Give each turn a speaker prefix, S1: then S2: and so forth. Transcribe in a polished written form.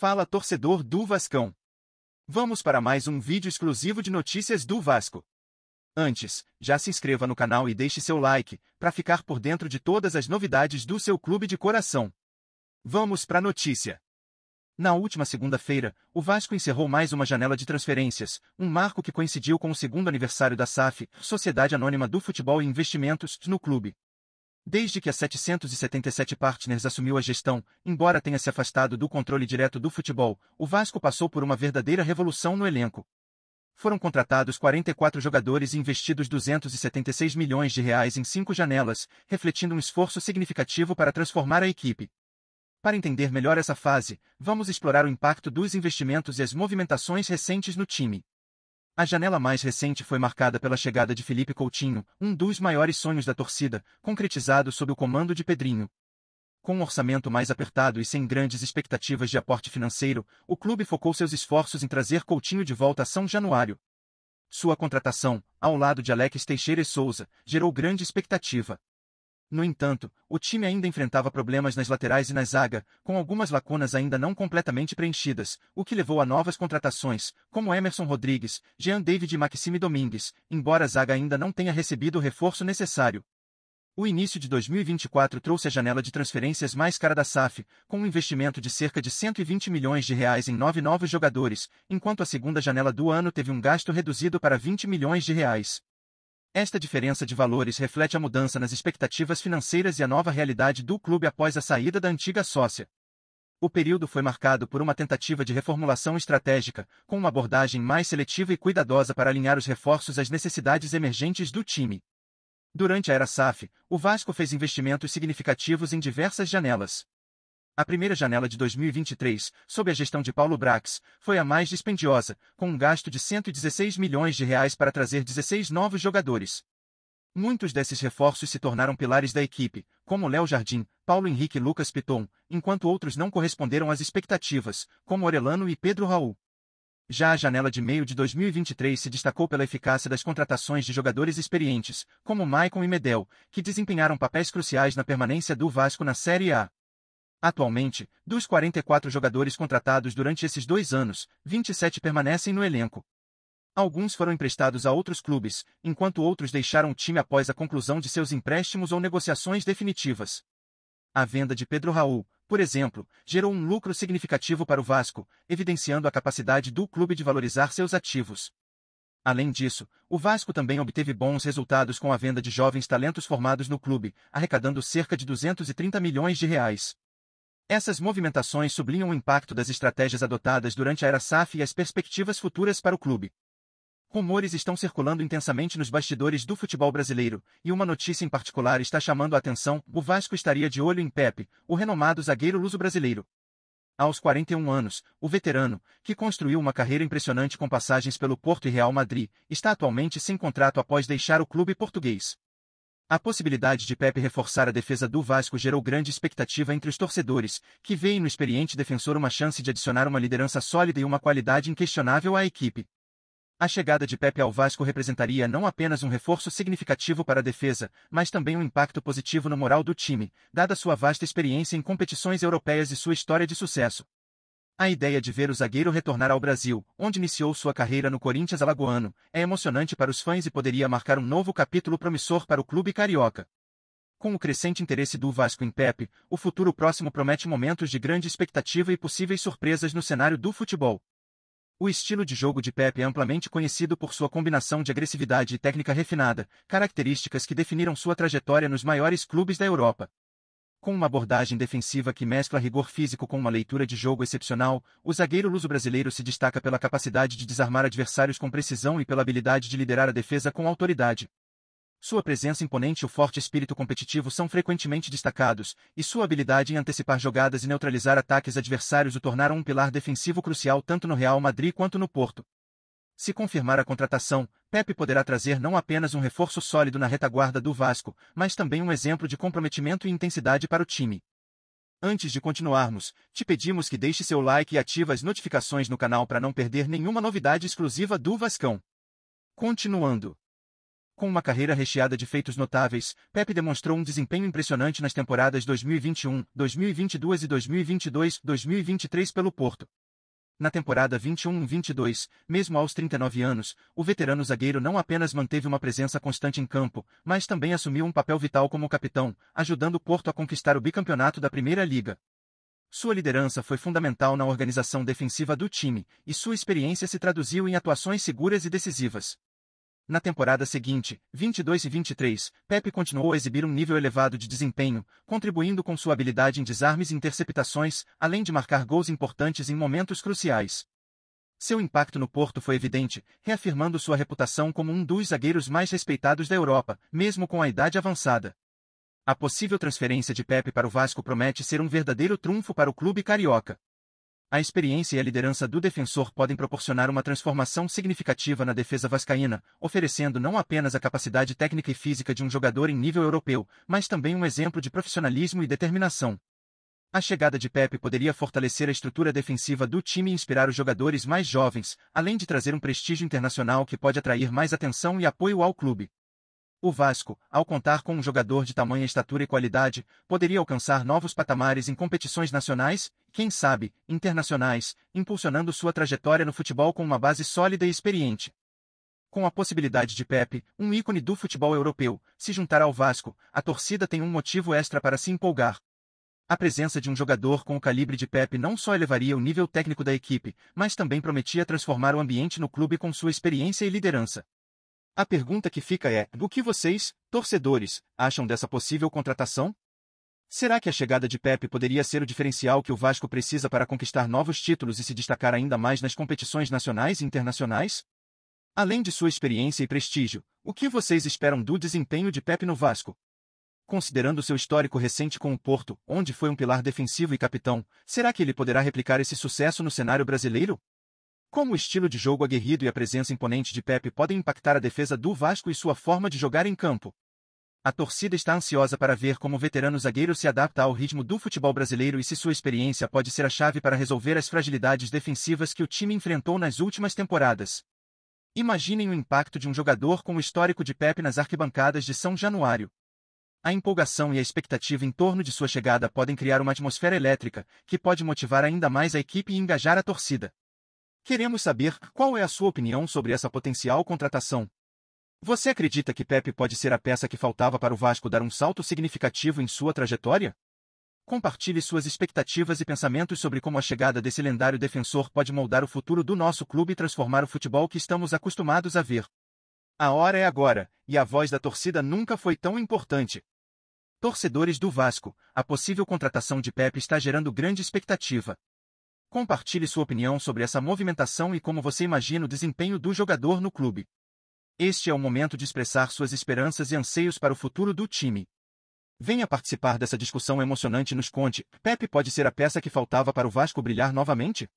S1: Fala, torcedor do Vascão. Vamos para mais um vídeo exclusivo de notícias do Vasco. Antes, já se inscreva no canal e deixe seu like, para ficar por dentro de todas as novidades do seu clube de coração. Vamos para a notícia. Na última segunda-feira, o Vasco encerrou mais uma janela de transferências, um marco que coincidiu com o segundo aniversário da SAF, Sociedade Anônima do Futebol e Investimentos, no clube. Desde que a 777 Partners assumiu a gestão, embora tenha se afastado do controle direto do futebol, o Vasco passou por uma verdadeira revolução no elenco. Foram contratados 44 jogadores e investidos R$ 276 milhões em 5 janelas, refletindo um esforço significativo para transformar a equipe. Para entender melhor essa fase, vamos explorar o impacto dos investimentos e as movimentações recentes no time. A janela mais recente foi marcada pela chegada de Felipe Coutinho, um dos maiores sonhos da torcida, concretizado sob o comando de Pedrinho. Com um orçamento mais apertado e sem grandes expectativas de aporte financeiro, o clube focou seus esforços em trazer Coutinho de volta a São Januário. Sua contratação, ao lado de Alex Teixeira e Souza, gerou grande expectativa. No entanto, o time ainda enfrentava problemas nas laterais e na zaga, com algumas lacunas ainda não completamente preenchidas, o que levou a novas contratações, como Emerson Rodrigues, Jean David e Maxime Domingues, embora a zaga ainda não tenha recebido o reforço necessário. O início de 2024 trouxe a janela de transferências mais cara da SAF, com um investimento de cerca de R$ 120 milhões em 9 novos jogadores, enquanto a segunda janela do ano teve um gasto reduzido para R$ 20 milhões. Esta diferença de valores reflete a mudança nas expectativas financeiras e a nova realidade do clube após a saída da antiga sócia. O período foi marcado por uma tentativa de reformulação estratégica, com uma abordagem mais seletiva e cuidadosa para alinhar os reforços às necessidades emergentes do time. Durante a era SAF, o Vasco fez investimentos significativos em diversas janelas. A primeira janela de 2023, sob a gestão de Paulo Brax, foi a mais dispendiosa, com um gasto de R$ 116 milhões para trazer 16 novos jogadores. Muitos desses reforços se tornaram pilares da equipe, como Léo Jardim, Paulo Henrique e Lucas Piton, enquanto outros não corresponderam às expectativas, como Orelano e Pedro Raul. Já a janela de meio de 2023 se destacou pela eficácia das contratações de jogadores experientes, como Maicon e Medel, que desempenharam papéis cruciais na permanência do Vasco na Série A. Atualmente, dos 44 jogadores contratados durante esses 2 anos, 27 permanecem no elenco. Alguns foram emprestados a outros clubes, enquanto outros deixaram o time após a conclusão de seus empréstimos ou negociações definitivas. A venda de Pedro Raul, por exemplo, gerou um lucro significativo para o Vasco, evidenciando a capacidade do clube de valorizar seus ativos. Além disso, o Vasco também obteve bons resultados com a venda de jovens talentos formados no clube, arrecadando cerca de R$ 230 milhões. Essas movimentações sublinham o impacto das estratégias adotadas durante a era SAF e as perspectivas futuras para o clube. Rumores estão circulando intensamente nos bastidores do futebol brasileiro, e uma notícia em particular está chamando a atenção: o Vasco estaria de olho em Pepe, o renomado zagueiro luso-brasileiro. Aos 41 anos, o veterano, que construiu uma carreira impressionante com passagens pelo Porto e Real Madrid, está atualmente sem contrato após deixar o clube português. A possibilidade de Pepe reforçar a defesa do Vasco gerou grande expectativa entre os torcedores, que veem no experiente defensor uma chance de adicionar uma liderança sólida e uma qualidade inquestionável à equipe. A chegada de Pepe ao Vasco representaria não apenas um reforço significativo para a defesa, mas também um impacto positivo no moral do time, dada sua vasta experiência em competições europeias e sua história de sucesso. A ideia de ver o zagueiro retornar ao Brasil, onde iniciou sua carreira no Corinthians alagoano, é emocionante para os fãs e poderia marcar um novo capítulo promissor para o clube carioca. Com o crescente interesse do Vasco em Pepe, o futuro próximo promete momentos de grande expectativa e possíveis surpresas no cenário do futebol. O estilo de jogo de Pepe é amplamente conhecido por sua combinação de agressividade e técnica refinada, características que definiram sua trajetória nos maiores clubes da Europa. Com uma abordagem defensiva que mescla rigor físico com uma leitura de jogo excepcional, o zagueiro luso-brasileiro se destaca pela capacidade de desarmar adversários com precisão e pela habilidade de liderar a defesa com autoridade. Sua presença imponente e o forte espírito competitivo são frequentemente destacados, e sua habilidade em antecipar jogadas e neutralizar ataques adversários o tornaram um pilar defensivo crucial tanto no Real Madrid quanto no Porto. Se confirmar a contratação, Pepe poderá trazer não apenas um reforço sólido na retaguarda do Vasco, mas também um exemplo de comprometimento e intensidade para o time. Antes de continuarmos, te pedimos que deixe seu like e ative as notificações no canal para não perder nenhuma novidade exclusiva do Vascão. Continuando. Com uma carreira recheada de feitos notáveis, Pepe demonstrou um desempenho impressionante nas temporadas 2021, 2022 e 2022-2023 pelo Porto. Na temporada 21-22, mesmo aos 39 anos, o veterano zagueiro não apenas manteve uma presença constante em campo, mas também assumiu um papel vital como capitão, ajudando o Porto a conquistar o bicampeonato da Primeira Liga. Sua liderança foi fundamental na organização defensiva do time, e sua experiência se traduziu em atuações seguras e decisivas. Na temporada seguinte, 22 e 23, Pepe continuou a exibir um nível elevado de desempenho, contribuindo com sua habilidade em desarmes e interceptações, além de marcar gols importantes em momentos cruciais. Seu impacto no Porto foi evidente, reafirmando sua reputação como um dos zagueiros mais respeitados da Europa, mesmo com a idade avançada. A possível transferência de Pepe para o Vasco promete ser um verdadeiro trunfo para o clube carioca. A experiência e a liderança do defensor podem proporcionar uma transformação significativa na defesa vascaína, oferecendo não apenas a capacidade técnica e física de um jogador em nível europeu, mas também um exemplo de profissionalismo e determinação. A chegada de Pepe poderia fortalecer a estrutura defensiva do time e inspirar os jogadores mais jovens, além de trazer um prestígio internacional que pode atrair mais atenção e apoio ao clube. O Vasco, ao contar com um jogador de tamanha estatura e qualidade, poderia alcançar novos patamares em competições nacionais, quem sabe, internacionais, impulsionando sua trajetória no futebol com uma base sólida e experiente. Com a possibilidade de Pepe, um ícone do futebol europeu, se juntar ao Vasco, a torcida tem um motivo extra para se empolgar. A presença de um jogador com o calibre de Pepe não só elevaria o nível técnico da equipe, mas também prometia transformar o ambiente no clube com sua experiência e liderança. A pergunta que fica é: o que vocês, torcedores, acham dessa possível contratação? Será que a chegada de Pepe poderia ser o diferencial que o Vasco precisa para conquistar novos títulos e se destacar ainda mais nas competições nacionais e internacionais? Além de sua experiência e prestígio, o que vocês esperam do desempenho de Pepe no Vasco? Considerando seu histórico recente com o Porto, onde foi um pilar defensivo e capitão, será que ele poderá replicar esse sucesso no cenário brasileiro? Como o estilo de jogo aguerrido e a presença imponente de Pepe podem impactar a defesa do Vasco e sua forma de jogar em campo? A torcida está ansiosa para ver como o veterano zagueiro se adapta ao ritmo do futebol brasileiro e se sua experiência pode ser a chave para resolver as fragilidades defensivas que o time enfrentou nas últimas temporadas. Imaginem o impacto de um jogador com o histórico de Pepe nas arquibancadas de São Januário. A empolgação e a expectativa em torno de sua chegada podem criar uma atmosfera elétrica, que pode motivar ainda mais a equipe e engajar a torcida. Queremos saber qual é a sua opinião sobre essa potencial contratação. Você acredita que Pepe pode ser a peça que faltava para o Vasco dar um salto significativo em sua trajetória? Compartilhe suas expectativas e pensamentos sobre como a chegada desse lendário defensor pode moldar o futuro do nosso clube e transformar o futebol que estamos acostumados a ver. A hora é agora, e a voz da torcida nunca foi tão importante. Torcedores do Vasco, a possível contratação de Pepe está gerando grande expectativa. Compartilhe sua opinião sobre essa movimentação e como você imagina o desempenho do jogador no clube. Este é o momento de expressar suas esperanças e anseios para o futuro do time. Venha participar dessa discussão emocionante e nos conte: Pepe pode ser a peça que faltava para o Vasco brilhar novamente?